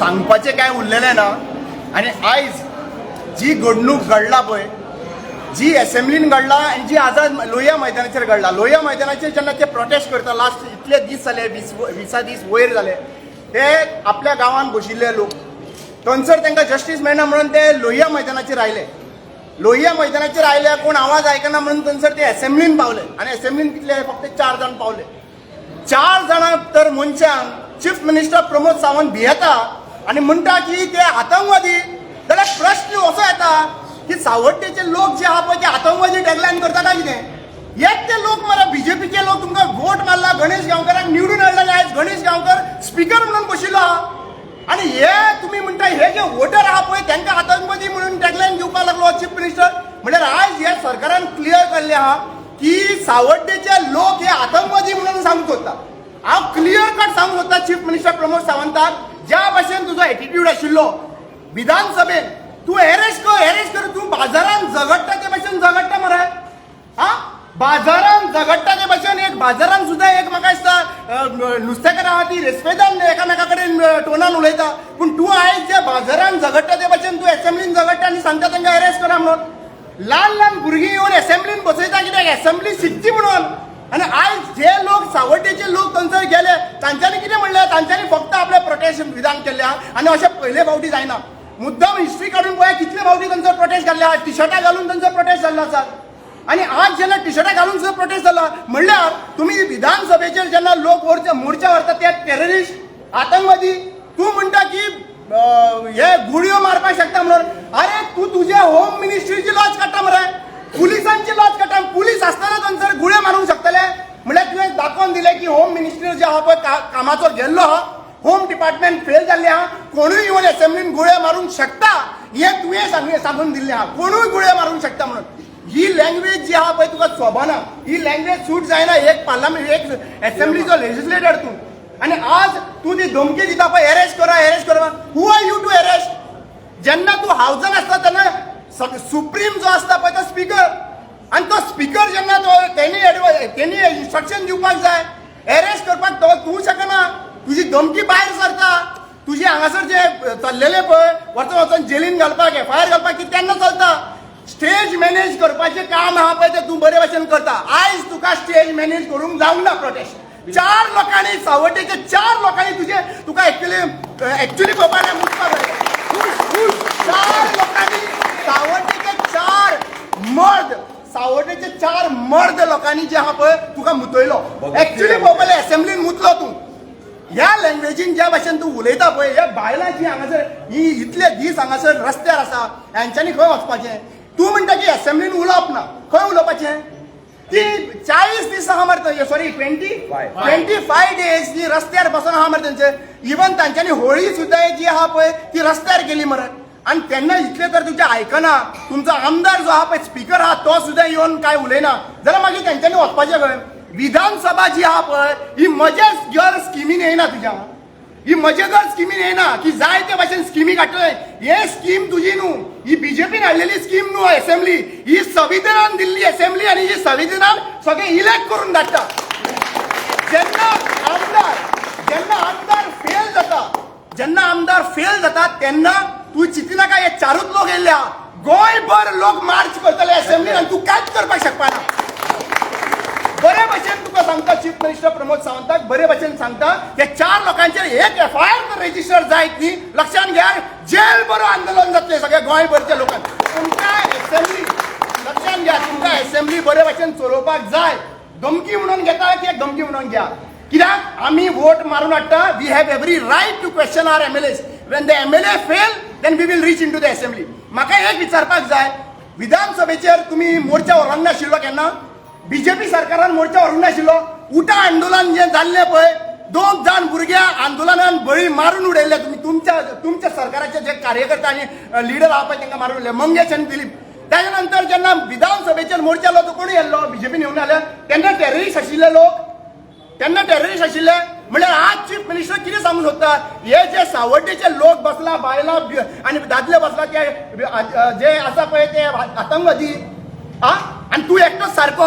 सांगपाचें काय उरलेलें ना। आनी आयज जी घडणूक घडला पळय, जी असेंब्लीन घडला आनी जी आझाद लोहिया मैदानाचेर घडला, लोहिया मैदानाचेर जेन्ना ते प्रोटेस्ट करता, लास्ट इतले दीस जाले, 20 दीस वयर जाले, ते आपल्या गांवांत बशिल्ले लोक, थंयसर तांकां जस्टीस मेळना म्हणून ते लोहिया मैदानाचेर आयले। लोहिया मैदानाचेर आयले, कोण आवाज आयकना म्हणून थंयसर ते असेंब्लीन पावले आनी असेंब्लीन कितले फक्त 4 जाण पावले। 4 जाणां तर मनशांक चीफ मिनिस्टर प्रमोद सावंत भियेता आनी म्हणटा की ते आतंकवादी। जाल्यार प्रश्न असो येता की सावड्डेचे लोक जे आहा पळय ते आतंकवादी टॅगलायन करता काय कितें? एक ते लोक मरे बीजेपीचे लोक तुमकां वोट मारला, गणेश गांवकारांक निवडून हाडलेले, आयज गणेश गांवकर स्पीकर म्हणून बशिल्लो आहा आनी हे तुमी म्हणटा हे जे वोटर आहा पळय तांकां आतंकवादी म्हणून टॅगलायन दिवपाक लागलो चीफ मिनिस्टर। म्हळ्यार आयज ह्या सरकारान क्लियर केल्लें आहा की सावड्डेचे लोक हे आतंकवादी म्हणून सांगूंक सोदता। हांव क्लियर कट सांगूंक सोदता चीफ मिनिस्टर प्रमोद सावंताक, ज्या भाशेन तुजो एटिट्यूड आशिल्लो विधानसभेन, तूं एरेस्ट कर, तूं बाजारान झगडटा ते भाशेन झगडटा मरे। हा, बाजारान झगडटा ते भाशेन एक बाजारान सुद्दां एक म्हाका दिसता नुस्तेकारां आहा ती रेस्पेदान एकामेका कडेन टोनान उलयता, पूण तूं आयज जे बाजारान झगडटा ते भाशेन तूं असेंब्लीन झगडटा आनी सांगता तांकां एरेस्ट करा म्हणून। ल्हान ल्हान भुरगीं येवन असेंब्लीन बसयता कित्याक असेंब्ली शिकची म्हणून। आनी आयज जे लोक सावड्डेचे लोक थंयसर गेले तांच्यांनी कितें म्हणलें? तांच्यांनी फक्त आपलें प्रोटेस्ट विधान केल्लें आहा आनी अशें पयले फावटी जायना। मुद्दाम हिस्ट्री काडून पळय कितले फावटी थंयसर प्रोटेस्ट जाल्ले आहा, टी शर्टां घालून थंयसर प्रोटेस्ट जाल्लो आसा। आनी आज जेन्ना टी शर्टां घालून सुद्दां प्रोटेस्ट जाला म्हणल्यार तुमी विधानसभेचेर जेन्ना लोक मोर्चा व्हरता ते टेररिस्ट, आतंकवादी, तूं म्हणटा की हे गुळयो मारपाक शकता म्हणून। अरे तूं तुजे होम मिनिस्ट्रीची लॉज काडटा मरे, पुलिसांची लॉज काडटा। पुलीस आसतना थंयसर गुळयो मारूंक शकतले? म्हळ्यार तुवें दाखोवन दिलें की होम मिनिस्ट्री जे आहा पळय कामाचो गेल्लो आहा, होम डिपार्टमेंट फेल जाल्लें आहा, कोणूय येवन असेंब्लीन गुळयो मारूंक शकता हें तुवें सांगून दिल्लें आहा, कोणूय गुळयो मारूंक शकता म्हणून। ही लँग्वेज जी आहा पळय तुका सोबना, ही लँग्वेज सूट जायना एक पार्लमेंट, एक असेंब्लीचो लेजिस्लेटर तूं। आनी आज तूं ती धमकी दिता पळय एरेस्ट करा, who are you to arrest? जेन्ना तूं हावजान आसता तेन्ना सुप्रीम जो आसता पळय तो स्पीकर, आनी तो स्पीकर जेन्ना तेणी इन्स्ट्रक्शन दिवपाक जाय, एरेस्ट करपाक तो तूं शकना। तुजी धमकी भायर सरता, तुजे हांगासर जे चल्लेले पळय वचून जेलीन घालपाक, FIR घालपाक की तेन्ना चलता। स्टेज मॅनेज करपाचें काम आहा पळय तें तूं बरे भशेन करता। आयज तुका स्टेज मॅनेज करूंक जावंक ना प्रोटेस्ट। 4 लोकांनी सावड्डेचे 4 लोकांनी तुका एक्चुअली पळोवपाक मुजपाक जाय। 4 लोकांनी सावड्डेचे 4 मर्द लोकांनी जे आहा पळय तुका मुतयलो, एक्चुअली पळोवपाक असेंब्लीन मुतलो तूं। ह्या लँग्वेजीन ज्या भाशेन तूं उलयता पळय, ह्या बायलां जी हांगासर ही इतले दीस हांगासर रस्त्यार आसा, हांच्यांनी खंय वचपाचें? तूं म्हणटा की असेंब्लीन उलोवप ना, खंय उलोवपाचें? ती 40 दीस आहा मरे, सॉरी 25 डेज ती रस्त्यार बसून आहा मरे तेंचे। इवन तांच्यांनी होळी सुद्दां जी आहा पळय ती रस्त्यार केली मरे। आनी तेन्ना इतले तर तुमचे आयकना, तुमचो आमदार जो आहा पळय स्पीकर आहा तो सुद्दां येवन काय उलयना, जाल्यार मागीर तेंच्यांनी वचपाचें खंय? विधानसभा जी आहा पळय ही मजेदार स्किमीन येयना तुज्या, ही मजेदार स्किमीन येयना की जाय ते भाशेन स्किमी काडटले। हे स्कीम तुजी न्हू, ही बीजेपीन हाडलेली स्कीम न्हू असेंब्ली, ही संविधानान दिल्ली असेंब्ली आनी ही संविधानान सगळे इलेक्ट करून धाडटा। जेन्ना आमदार फेल जाता तेन्ना तूं चिंतिनाका हे 4 लोक येयल्ले आहा, गोंयभर लोक मार्च करतले असेंब्लीन आनी तूं कांयच करपाक शकपाना। बरे भशेन तुका सांगता चीफ मिनिस्टर प्रमोद सावंताक, बरे भशेन सांगता हे 4 लोकांचेर एक FIR रजिस्टर जायत न्ही, लक्षात घ्या, जेल बरो आंदोलन जातले सगळे गोंयभरच्या लोकांक। तुमकां असेंब्ली लक्षात घ्या, तुमकां असेंब्ली बरे भशेन चलोवपाक जाय। धमकी म्हणून घेता की एक धमकी म्हणून घ्या, कित्याक आमी वोट मारून हाडटा। We have every right to question our MLAs. When the MLA fail, then we will reach into the assembly. म्हाका एक विचारपाक जाय, विधानसभेचेर तुमी मोर्चा व्हरोंक नाशिल्लो केन्ना? बीजेपी सरकारान मोर्चा व्हरूंक नाशिल्लो? उठा आंदोलन जे जाल्लें पळय, 2 जाण भुरग्या आंदोलनान बळी मारून उडयले तुमच्या सरकाराचे जे कार्यकर्ता आनी लिडर आहा पळय तांकां मारून उडयले, मंगेश आनी दिलीप। त्याच्या नंतर जेन्ना विधानसभेचेर मोर्चा आलो तो कोणी येयल्लो? बीजेपीन येवन आले। तेन्ना टेररिस्ट आशिल्ले लोक, म्हळ्यार आज चीफ मिनिस्टर कितें सांगूंक सोदता? हे जे सावड्डेचे लोक बसला, बायलां आनी दादले बसला ते जे आसा पळय ते आतंकवादी, आनी तूं एकटोच सारको?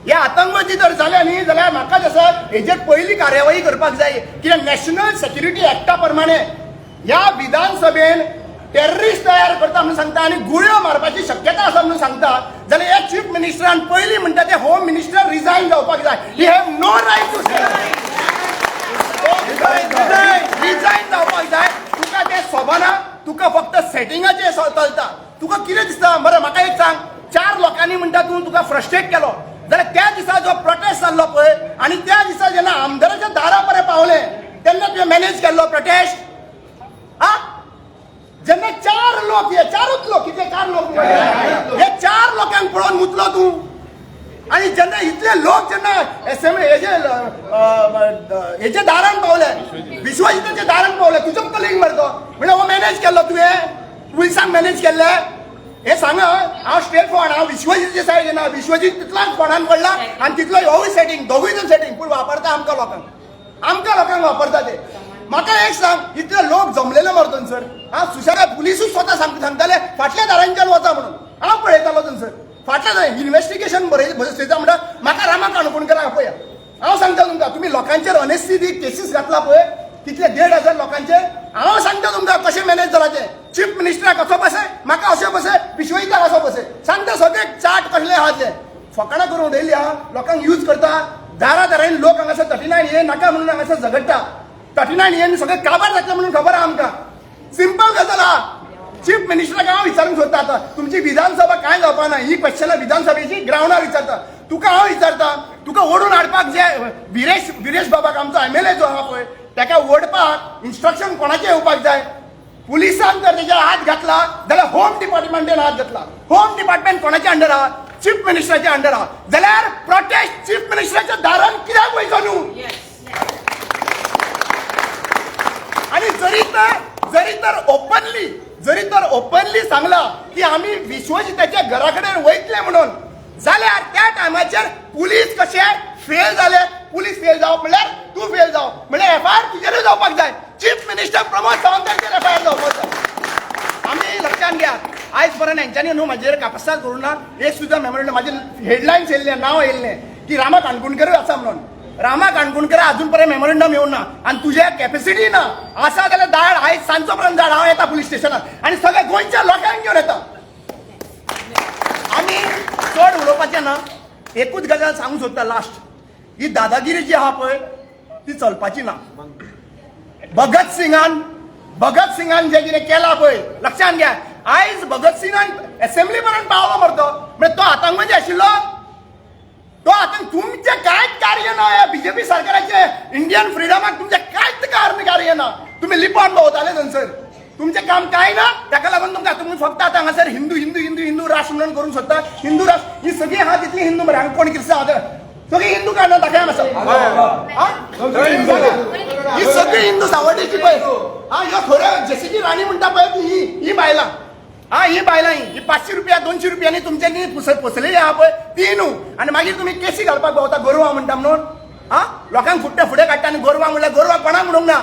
हे आतंकवादी जर जाले न्ही जाल्यार म्हाका दिसता हेजेर पयली कार्यवाही करपाक जाय, कित्याक नॅशनल सेक्युरिटी एक्टा प्रमाणे ह्या विधानसभेन टेररिस्ट तयार करता म्हणून सांगता आणि गुळ्यो मारपाची शक्यता आसा म्हणून सांगता जाल्यार एक चीफ मिनिस्टरान पयलीं म्हणटा ते होम मिनिस्टर रिजायन जावपाक जाय. He have no right to say resign जावपाक जाय. तुका ते सोबना, तुका फक्त सेटिंगाचे चलता. तुका कितें दिसता बरें म्हाका एक सांग, 4 लोकांनी म्हणटा तूं तुका फ्रस्ट्रेट केलो जाल्यार त्या दिसा जो प्रोटेस्ट जाल्लो पळय आणि त्या दिसा जेन्ना आमदाराच्या दारा पर्यंत पावले तेन्ना तुवें मॅनेज केल्लो प्रोटेस्ट? जेन्ना 4 लोक, हे 4च लोक, किती 4 लोक, हे 4 लोकांक पळोवन मुतलो तूं. आणि जेन्ना इतले लोक जेन्ना हेचे दारान पावले, विश्वजिताच्या दारान पावले, तुजो कलीग मरे तो म्हणजे हो मॅनेज केल्लो तुवें, पुलिसांक मॅनेज केल्ले? हे सांगा. हांव स्ट्रेट फॉर्ड, हांव विश्वजीतचे सायडीन ना. विश्वजीत तितलाच फोंडान पडला आणि तितलो होवूय सेटींग, दोगूय जण सेटींग, पूण वापरता आमकां लोकांक वापरता ते. म्हाका एक सांग, इतले लोक जमलेले मरे थंयसर. सुशेगाद पुलिसूच स्वता सांगताले फाटल्या दारांच्यान वचा म्हणून. हांव पळयतालो थंयसर फाटल्या दारां इन्व्हेस्टिगेशन बरयता म्हणटा म्हाका रामा काणकोणकर आपया. हांव सांगता तुमकां, तुमी लोकांचेर अनेस्थिती केसीस घातला पळय, कितले 1,500 लोकांचेर. हांव सांगता तुमकां कशें मॅनेज जाला ते. चीफ मिनिस्टराक असो बसय, म्हाका अशें बसय, विश्वजिताक असो बसय. सांगता सगळे चाट कसले आहा ते. फकाणां करून उडयली आहा, लोकांक यूज करता. दारांनी लोक हांगासर 39 ए नाका म्हणून हांगासर झगडटा. 39 ए सगळे काबार जातले म्हणून खबर आहा आमकां. सिंपल गजाल आहा. चीफ मिनिस्टराक हांव विचारूंक सोदता आतां, तुमची विधानसभा कांय जावपाना. ही क्वेश्चनां विधानसभेची ग्रावंडार विचारता. तुका हांव विचारता, तुका ओडून हाडपाक जे विरेश बाबाक आमचो MLA जो आहा पळय, ताका ओडपाक इन्स्ट्रक्शन कोणाचें येवपाक जाय? पुलिसान जर तेच्या हात घातला जाल्यार होम डिपार्टमेंटान हात घातला. होम डिपार्टमेंट कोणाच्या अंडर आहा? चीफ मिनिस्टराच्या अंडर आहा. जाल्यार प्रोटेस्ट चीफ मिनिस्टराच्या दारान कित्याक वयचो न्हू? आणि जरी तर ओपनली सांगला की आम्ही विश्वजिताच्या घराकडे वयतले म्हणून, जाल्यार त्या टायमाचेर पुलीस कशे फेल झाले. पुलीस फेल जावप म्हणल्यार तूं फेल जावप म्हणल्यार FIR तुजेरूय जावपाक जाय. चीफ मिनिस्टर प्रमोद सावंताचेर FIR जावपाक जाय. आमी लक्षात घ्या, आयज पर्यंत हेंच्यांनी न्हू म्हाजेर कापासाद करूं ना. एक सुद्दां मेमोरेंडम म्हाजे हेडलायन्स येयल्ले, नांव येयल्लें की रामा काणकोणकर आसा म्हणून. रामा काणकोणकर अजून पर्यंत मेमोरेंडम येवं ना. आणि तुझ्या कॅपॅसिटी ना आसा जाल्यार धाड. आयज सांजचो पर्यंत धाड, हांव येता पुलीस स्टेशनार आणि सगळ्या गोंयच्या लोकांक घेवन येता. आमी चड उलोवपाचें ना. एकूच गजाल सांगूंक सोदता लास्ट. ही दादागिरी जी आहा पळय ती चलपाची ना. भगत सिंगान जें कितें केलां पळय, लक्षात घ्या. आयज भगत सिंगान असेंब्ली पर्यंत पावलो मरे तो. म्हणजे तो आतंकवादी आशिल्लो? तो आता तुमचे कांयच कार्य ना. या बीजेपी सरकाराचे इंडियन फ्रीडमाक तुमचे कांयच कार्य ना. तुम्ही लिपोन भोंवताले थंयसर. तुमचें काम कांय ना. ताका लागून तुम्ही फक्त आतां हांगासर हिंदू राष्ट्र म्हणून करूंक सोदता. हिंदू राष्ट्र ही सगळी आहा तितली हिंदू मरे. हांगा कोण कितें आहा सगळी हिंदू काडना दाखया मातसो. ही सगळी हिंदू सावड्डेची पळय. ह्यो खऱ्यो जेसीची राणी म्हणटा पळय ही बायलां. ही बायलां ही 500 रुपया 200 रुपयांनी तुमच्यांनी पोसलेली आहा पळय ती न्हू. आनी मागीर तुमी केसी घालपाक भोंवता गोरवां म्हणटा म्हणून. लोकांक फुडें काडटा आनी गोरवां म्हणल्यार गोरवां कोणाक म्हणूंक ना.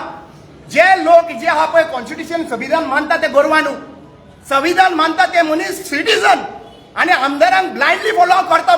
जे लोक जे आहा पळय कॉन्स्टिट्यूशन संविधान मानता ते गोरवां न्हू. संविधान मानता ते मनीस सिटीजन. आणि आमदारांक ब्लायंडली फॉलो करता